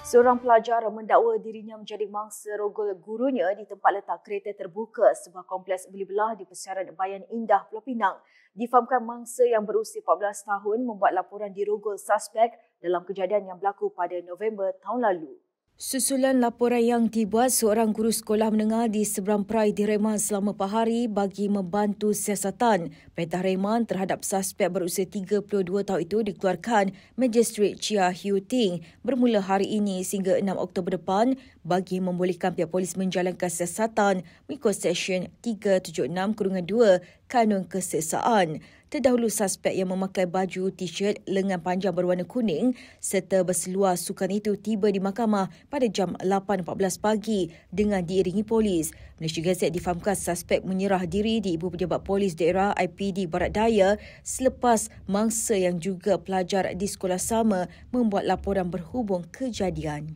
Seorang pelajar mendakwa dirinya menjadi mangsa rogol gurunya di tempat letak kereta terbuka sebuah kompleks beli belah di Pesaran Bayan Indah, Pulau Pinang. Difahamkan mangsa yang berusia 14 tahun membuat laporan dirogol suspek dalam kejadian yang berlaku pada November tahun lalu. Susulan laporan yang dibuat, seorang guru sekolah menengah di Seberang Perai direman selama 4 hari bagi membantu siasatan. Perintah reman terhadap suspek berusia 32 tahun itu dikeluarkan Magistrate Chia Hiu Ting bermula hari ini sehingga 6 Oktober depan bagi membolehkan pihak polis menjalankan siasatan mengikut Seksyen 376-2 Kanun Keseksaan. Terdahulu suspek yang memakai baju t-shirt lengan panjang berwarna kuning serta berseluar sukan itu tiba di mahkamah pada jam 8.14 pagi dengan diiringi polis. Malaysia Gazette difahamkan suspek menyerah diri di Ibu Pejabat Polis Daerah IPD Barat Daya selepas mangsa yang juga pelajar di sekolah sama membuat laporan berhubung kejadian.